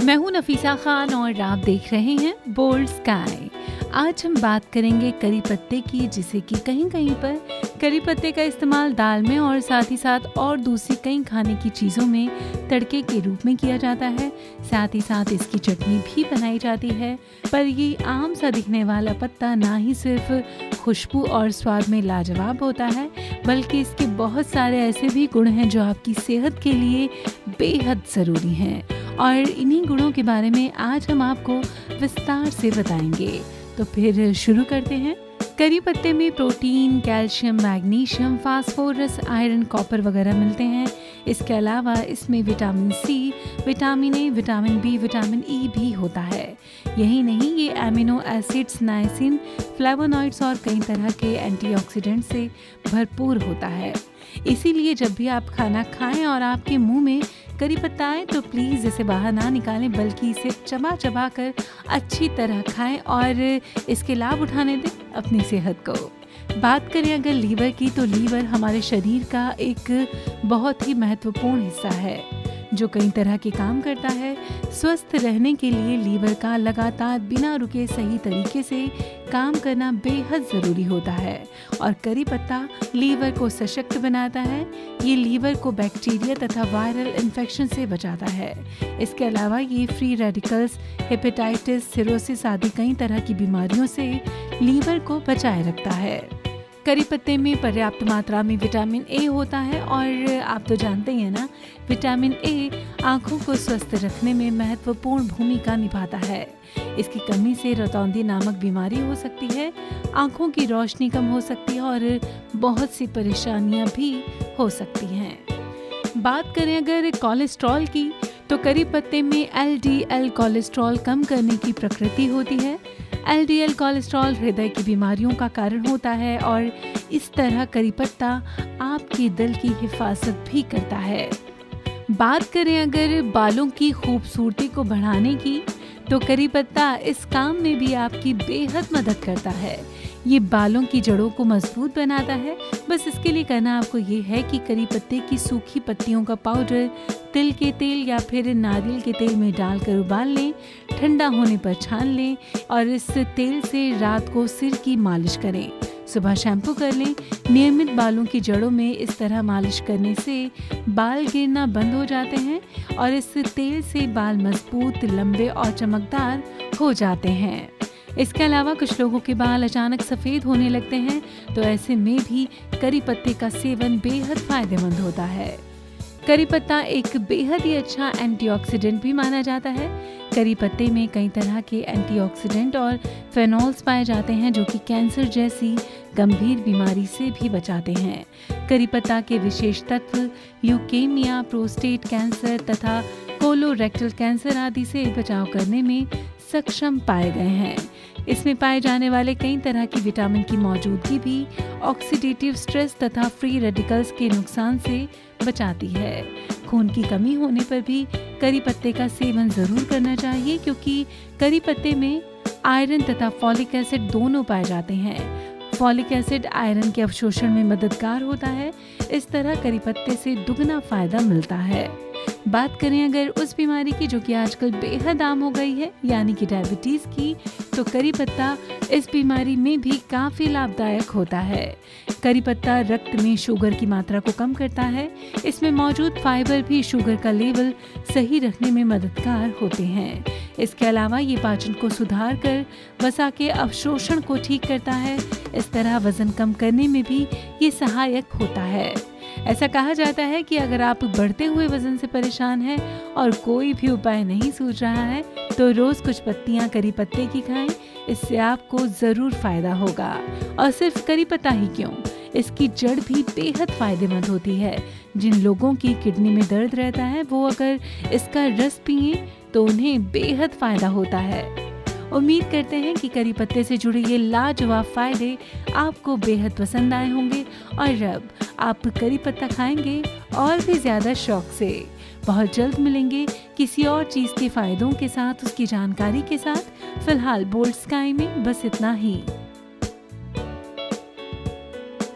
मैं हूं नफीसा खान और आप देख रहे हैं बोल्ड स्काई। आज हम बात करेंगे करी पत्ते की, जिसे कि कहीं कहीं पर करी पत्ते का इस्तेमाल दाल में और साथ ही साथ और दूसरी कई खाने की चीज़ों में तड़के के रूप में किया जाता है। साथ ही साथ इसकी चटनी भी बनाई जाती है। पर ये आम सा दिखने वाला पत्ता ना ही सिर्फ खुशबू और स्वाद में लाजवाब होता है, बल्कि इसके बहुत सारे ऐसे भी गुण हैं जो आपकी सेहत के लिए बेहद ज़रूरी हैं। और इन्हीं गुणों के बारे में आज हम आपको विस्तार से बताएंगे। तो फिर शुरू करते हैं। करी पत्ते में protein, calcium, magnesium, phosphorus, iron, copper वगैरह मिलते हैं। इसके अलावा इसमें vitamin C, vitamin A, vitamin B, vitamin E भी होता है। यही नहीं, ये एमिनो एसिड्स, नाइसिन, फ्लेवोनॉइड्स और कई तरह के एंटीऑक्सीडेंट से भरपूर होता है। इसीलिए जब भी आप खाना खाएं और आपके मुंह में करी पत्ता आए तो प्लीज़ इसे बाहर ना निकालें, बल्कि इसे चबा चबा कर अच्छी तरह खाएं और इसके लाभ उठाने दें अपनी सेहत को। बात करें अगर लीवर की, तो लीवर हमारे शरीर का एक बहुत ही महत्वपूर्ण हिस्सा है जो कई तरह के काम करता है। स्वस्थ रहने के लिए लीवर का लगातार बिना रुके सही तरीके से काम करना बेहद ज़रूरी होता है और करी पत्ता लीवर को सशक्त बनाता है। ये लीवर को बैक्टीरिया तथा वायरल इन्फेक्शन से बचाता है। इसके अलावा ये फ्री रेडिकल्स, हेपेटाइटिस, सिरोसिस आदि कई तरह की बीमारियों से लीवर को बचाए रखता है। करी पत्ते में पर्याप्त मात्रा में विटामिन ए होता है और आप तो जानते ही हैं ना, विटामिन ए आँखों को स्वस्थ रखने में महत्वपूर्ण भूमिका निभाता है। इसकी कमी से रतौंधी नामक बीमारी हो सकती है, आँखों की रोशनी कम हो सकती है और बहुत सी परेशानियां भी हो सकती हैं। बात करें अगर कोलेस्ट्रॉल की, तो करी पत्ते में एलडीएल कोलेस्ट्रॉल कम करने की प्रकृति होती है। एलडीएल कोलेस्ट्रॉल हृदय की बीमारियों का कारण होता है और इस तरह करी पत्ता आपके दिल की हिफाजत भी करता है। बात करें अगर बालों की खूबसूरती को बढ़ाने की, तो करी पत्ता इस काम में भी आपकी बेहद मदद करता है। ये बालों की जड़ों को मजबूत बनाता है। बस इसके लिए करना आपको ये है कि करी पत्ते की सूखी पत्तियों का पाउडर तिल के तेल या फिर नारियल के तेल में डालकर उबाल लें, ठंडा होने पर छान लें और इस तेल से रात को सिर की मालिश करें। सुबह शैम्पू कर लें। नियमित बालों की जड़ों में इस तरह मालिश करने से बाल गिरना बंद हो जाते हैं और इस तेल से बाल मजबूत, लंबे और चमकदार हो जाते हैं। इसके अलावा कुछ लोगों के बाल अचानक सफ़ेद होने लगते हैं, तो ऐसे में भी करी पत्ते का सेवन बेहद फायदेमंद होता है। करी पत्ता एक बेहद ही अच्छा एंटीऑक्सीडेंट भी माना जाता है। करी पत्ते में कई तरह के एंटीऑक्सीडेंट और फेनॉल्स पाए जाते हैं जो कि कैंसर जैसी गंभीर बीमारी से भी बचाते हैं। करी पत्ता के विशेष तत्व ल्यूकेमिया, प्रोस्टेट कैंसर तथा कोलोरेक्टल कैंसर आदि से बचाव करने में सक्षम पाए गए हैं। इसमें पाए जाने वाले कई तरह की विटामिन की मौजूदगी भी ऑक्सीडेटिव स्ट्रेस तथा फ्री रेडिकल्स के नुकसान से बचाती है। खून की कमी होने पर भी करी पत्ते का सेवन जरूर करना चाहिए, क्योंकि करी पत्ते में आयरन तथा फॉलिक एसिड दोनों पाए जाते हैं। फॉलिक एसिड आयरन के अवशोषण में मददगार होता है। इस तरह करी पत्ते से दुगना फायदा मिलता है। बात करें अगर उस बीमारी की जो कि आजकल बेहद आम हो गई है, यानी कि डायबिटीज़ की, तो करी पत्ता इस बीमारी में भी काफ़ी लाभदायक होता है। करी पत्ता रक्त में शुगर की मात्रा को कम करता है। इसमें मौजूद फाइबर भी शुगर का लेवल सही रखने में मददगार होते हैं। इसके अलावा ये पाचन को सुधार कर वसा के अवशोषण को ठीक करता है। इस तरह वजन कम करने में भी ये सहायक होता है। ऐसा कहा जाता है कि अगर आप बढ़ते हुए वजन से परेशान हैं और कोई भी उपाय नहीं सूझ रहा है, तो रोज कुछ पत्तियां करी पत्ते की खाएं। इससे आपको जरूर फायदा होगा। और सिर्फ करी पत्ता ही क्यों, इसकी जड़ भी बेहद फायदेमंद होती है। जिन लोगों की किडनी में दर्द रहता है, वो अगर इसका रस पिए तो उन्हें बेहद फायदा होता है। उम्मीद करते हैं कि करी पत्ते से जुड़े ये लाजवाब फायदे आपको बेहद पसंद आए होंगे और अब आप करी पत्ता खाएंगे और भी ज़्यादा शौक से। बहुत जल्द मिलेंगे किसी और चीज़ के फायदों के साथ, उसकी जानकारी के साथ। फिलहाल बोल्ड स्काई में बस इतना ही।